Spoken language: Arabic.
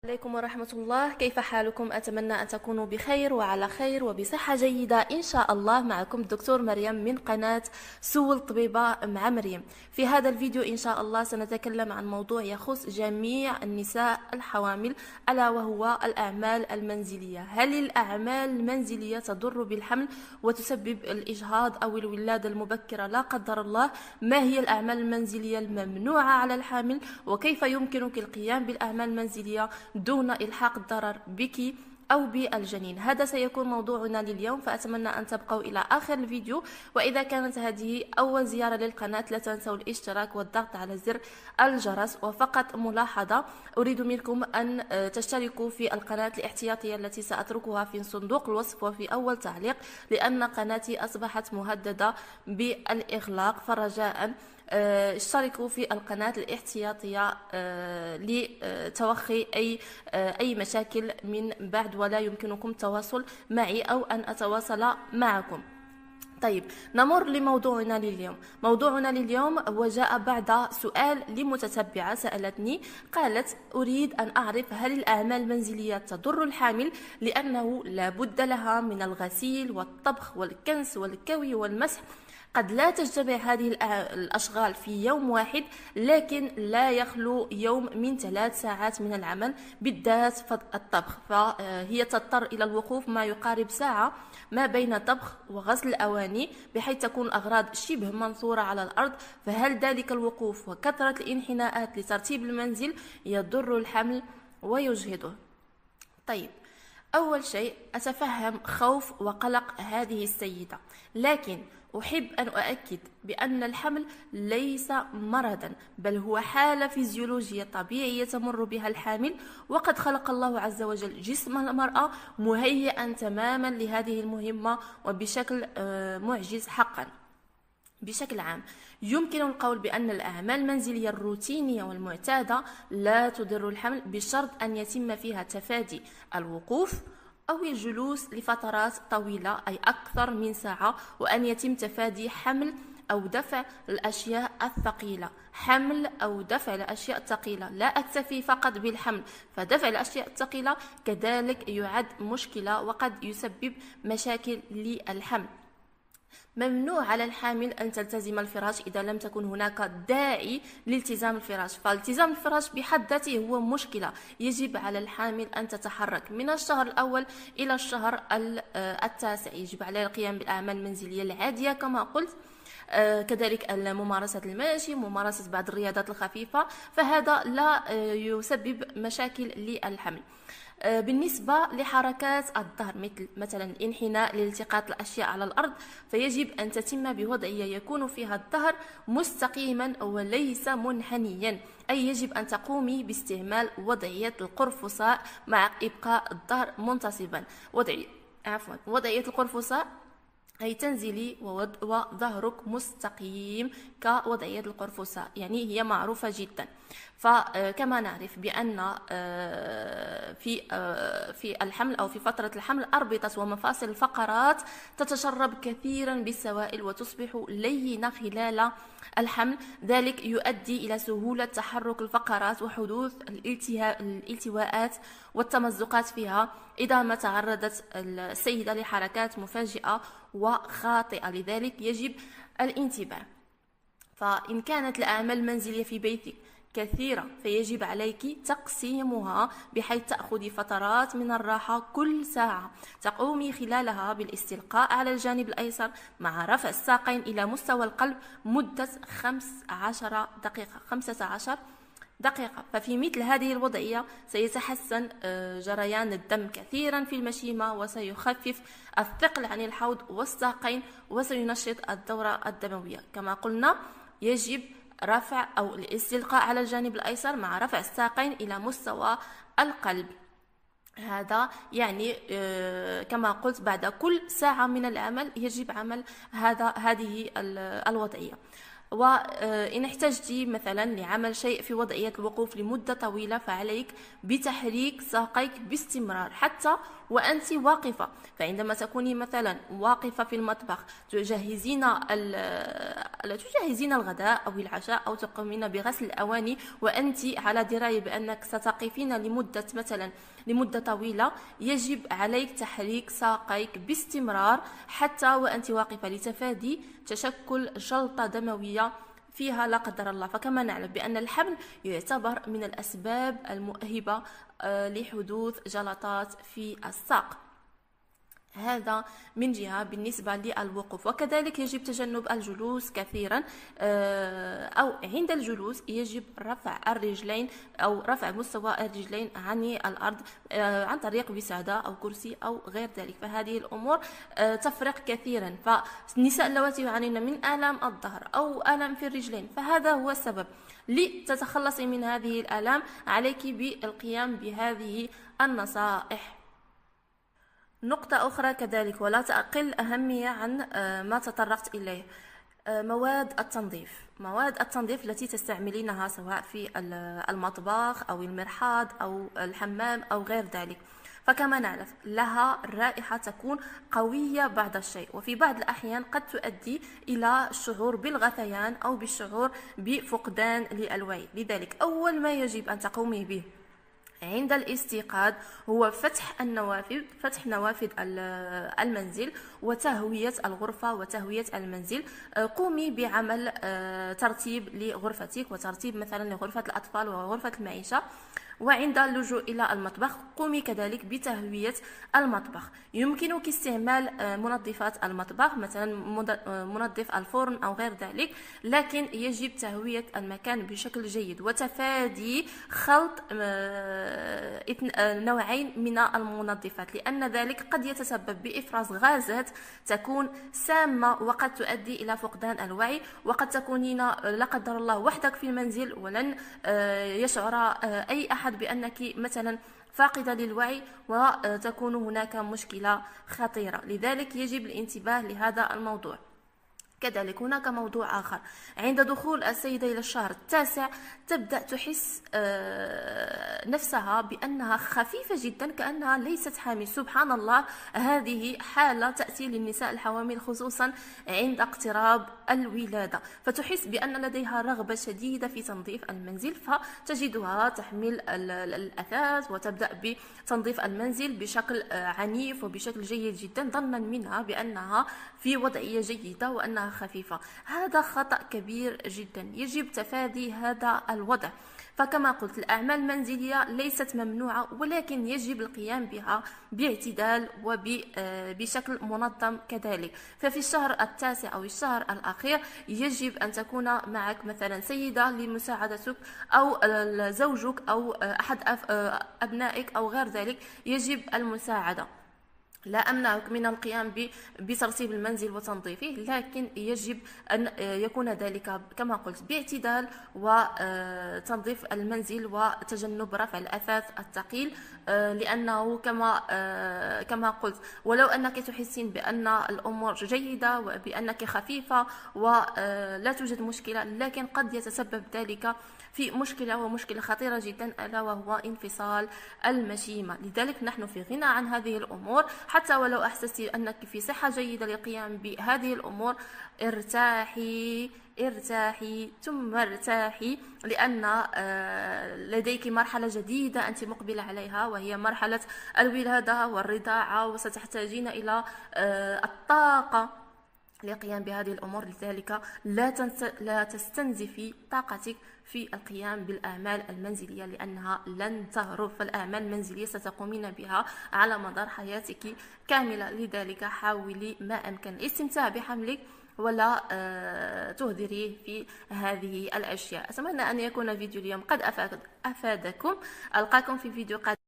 عليكم ورحمة الله. كيف حالكم؟ أتمنى أن تكونوا بخير وعلى خير وبصحة جيدة إن شاء الله. معكم الدكتور مريم من قناة سول طبيبة مع مريم. في هذا الفيديو إن شاء الله سنتكلم عن موضوع يخص جميع النساء الحوامل، ألا وهو الأعمال المنزلية. هل الأعمال المنزلية تضر بالحمل وتسبب الإجهاض أو الولادة المبكرة لا قدر الله؟ ما هي الأعمال المنزلية الممنوعة على الحامل؟ وكيف يمكنك القيام بالأعمال المنزلية دون إلحاق الضرر بك أو بالجنين؟ هذا سيكون موضوعنا لليوم، فأتمنى أن تبقوا إلى آخر الفيديو. وإذا كانت هذه أول زيارة للقناة لا تنسوا الاشتراك والضغط على زر الجرس. وفقط ملاحظة، أريد منكم أن تشتركوا في القناة الاحتياطية التي سأتركها في صندوق الوصف وفي أول تعليق، لأن قناتي أصبحت مهددة بالإغلاق، فرجاء اشتركوا في القناة الاحتياطية لتوخي أي مشاكل من بعد، ولا يمكنكم التواصل معي أو أن أتواصل معكم. طيب، نمر لموضوعنا لليوم. موضوعنا لليوم وجاء بعد سؤال لمتتبعة سألتني، قالت: أريد أن أعرف هل الأعمال المنزلية تضر الحامل، لأنه لا بد لها من الغسيل والطبخ والكنس والكوي والمسح. قد لا تجتمع هذه الأشغال في يوم واحد، لكن لا يخلو يوم من 3 ساعات من العمل، بالذات الطبخ، فهي تضطر إلى الوقوف ما يقارب ساعة ما بين طبخ وغسل الأواني، بحيث تكون الأغراض شبه منثورة على الأرض. فهل ذلك الوقوف وكثرة الانحناءات لترتيب المنزل يضر الحمل ويجهضه؟ طيب، أول شيء أتفهم خوف وقلق هذه السيدة، لكن أحب أن أؤكد بأن الحمل ليس مرضا، بل هو حالة فيزيولوجية طبيعية تمر بها الحامل، وقد خلق الله عز وجل جسم المرأة مهيئا تماما لهذه المهمة وبشكل معجز حقا. بشكل عام يمكن القول بأن الأعمال المنزلية الروتينية والمعتادة لا تضر الحمل، بشرط أن يتم فيها تفادي الوقوف أو الجلوس لفترات طويلة، أي أكثر من ساعة، وأن يتم تفادي حمل أو دفع الأشياء الثقيلة. حمل أو دفع الأشياء الثقيلة، لا أكتفي فقط بالحمل، فدفع الأشياء الثقيلة كذلك يعد مشكلة وقد يسبب مشاكل للحمل. ممنوع على الحامل أن تلتزم الفراش إذا لم تكن هناك داعي لالتزام الفراش، فالتزام الفراش بحد ذاته هو مشكلة. يجب على الحامل أن تتحرك من الشهر الأول إلى الشهر التاسع. يجب عليها القيام بالأعمال المنزلية العادية كما قلت، كذلك ممارسة المشي، ممارسة بعض الرياضات الخفيفة، فهذا لا يسبب مشاكل للحمل. بالنسبة لحركات الظهر مثلا الانحناء لالتقاط الأشياء على الأرض، فيجب أن تتم بوضعية يكون فيها الظهر مستقيما وليس منحنيا، أي يجب أن تقومي باستعمال وضعية القرفصاء مع إبقاء الظهر منتصبا. وضعية القرفصاء أي تنزلي وظهرك مستقيم كوضعية القرفصاء، يعني هي معروفة جدا. فكما نعرف بأن في الحمل أو في فترة الحمل أربطة ومفاصل الفقرات تتشرب كثيرا بالسوائل وتصبح لينة خلال الحمل، ذلك يؤدي إلى سهولة تحرك الفقرات وحدوث الالتواءات والتمزقات فيها إذا ما تعرضت السيدة لحركات مفاجئة وخاطئة، لذلك يجب الانتباه. فإن كانت الأعمال المنزلية في بيتك كثيرة، فيجب عليك تقسيمها بحيث تأخذي فترات من الراحة كل ساعة تقومي خلالها بالاستلقاء على الجانب الأيسر مع رفع الساقين إلى مستوى القلب مدة 15 دقيقة. ففي مثل هذه الوضعية سيتحسن جريان الدم كثيرا في المشيمة، وسيخفف الثقل عن الحوض والساقين، وسينشط الدورة الدموية. كما قلنا يجب رفع أو الاستلقاء على الجانب الأيسر مع رفع الساقين إلى مستوى القلب. هذا يعني كما قلت بعد كل ساعة من العمل يجب عمل هذه الوضعية. وإن احتجت مثلا لعمل شيء في وضعية الوقوف لمدة طويلة فعليك بتحريك ساقيك باستمرار حتى وأنت واقفة. فعندما تكوني مثلا واقفة في المطبخ تجهزين الغداء أو العشاء أو تقومين بغسل الأواني وأنت على دراية بأنك ستقفين لمدة طويلة، يجب عليك تحريك ساقيك باستمرار حتى وأنت واقفة لتفادي تشكل جلطة دموية فيها لا قدر الله. فكما نعلم بأن الحمل يعتبر من الأسباب المؤهبة لحدوث جلطات في الساق. هذا من جهة بالنسبة للوقوف. وكذلك يجب تجنب الجلوس كثيرا، أو عند الجلوس يجب رفع الرجلين أو رفع مستوى الرجلين عن الأرض عن طريق وسادة أو كرسي أو غير ذلك. فهذه الأمور تفرق كثيرا. فالنساء اللواتي يعانين من آلام الظهر أو آلام في الرجلين فهذا هو السبب. لتتخلصي من هذه الآلام عليك بالقيام بهذه النصائح. نقطة أخرى كذلك ولا تقل أهمية عن ما تطرقت إليه، مواد التنظيف التي تستعملينها سواء في المطبخ أو المرحاض أو الحمام أو غير ذلك. فكما نعرف لها رائحة تكون قوية بعض الشيء، وفي بعض الأحيان قد تؤدي إلى الشعور بالغثيان أو بالشعور بفقدان للوعي. لذلك أول ما يجب أن تقومي به عند الاستيقاظ هو فتح نوافذ المنزل وتهوية الغرفة وتهوية المنزل. قومي بعمل ترتيب لغرفتك وترتيب مثلا لغرفة الأطفال وغرفة المعيشة. وعند اللجوء إلى المطبخ قومي كذلك بتهوية المطبخ. يمكنك استعمال منظفات المطبخ مثلا منظف الفرن أو غير ذلك، لكن يجب تهوية المكان بشكل جيد وتفادي خلط نوعين من المنظفات، لأن ذلك قد يتسبب بإفراز غازات تكون سامة وقد تؤدي إلى فقدان الوعي. وقد تكونين لا قدر الله وحدك في المنزل ولن يشعر أي أحد بأنك مثلا فاقدة للوعي وتكون هناك مشكلة خطيرة. لذلك يجب الانتباه لهذا الموضوع. كذلك هناك موضوع آخر، عند دخول السيدة إلى الشهر التاسع تبدأ تحس نفسها بأنها خفيفة جدا كأنها ليست حامل. سبحان الله، هذه حالة تأتي للنساء الحوامل خصوصا عند اقتراب الولادة، فتحس بأن لديها رغبة شديدة في تنظيف المنزل، فتجدها تحمل الأثاث وتبدأ بتنظيف المنزل بشكل عنيف وبشكل جيد جدا ظنا منها بأنها في وضعية جيدة وأنها خفيفة. هذا خطأ كبير جدا، يجب تفادي هذا الوضع. فكما قلت الأعمال المنزلية ليست ممنوعة، ولكن يجب القيام بها باعتدال وبشكل منظم كذلك. ففي الشهر التاسع أو الشهر الأخير يجب أن تكون معك مثلا سيدة لمساعدتك أو زوجك أو أحد أبنائك أو غير ذلك، يجب المساعدة. لا أمنعك من القيام بترتيب المنزل وتنظيفه، لكن يجب أن يكون ذلك كما قلت باعتدال وتنظيف المنزل وتجنب رفع الأثاث الثقيل، لأنه كما قلت ولو أنك تحسين بأن الأمور جيدة وبأنك خفيفة ولا توجد مشكلة، لكن قد يتسبب ذلك في مشكلة خطيرة جدا، ألا وهو انفصال المشيمة. لذلك نحن في غنى عن هذه الأمور. حتى ولو أحسست أنك في صحة جيدة للقيام بهذه الأمور، ارتاحي ثم ارتاحي، لأن لديك مرحلة جديدة أنت مقبلة عليها، وهي مرحلة الولادة والرضاعة، وستحتاجين إلى الطاقة للقيام بهذه الأمور. لذلك لا تستنزفي طاقتك في القيام بالأعمال المنزلية، لأنها لن تهرب. فالأعمال المنزلية ستقومين بها على مدار حياتك كاملة. لذلك حاولي ما أمكن الاستمتاع بحملك ولا تهدريه في هذه الأشياء. أتمنى أن يكون فيديو اليوم قد أفادكم. ألقاكم في فيديو قادم.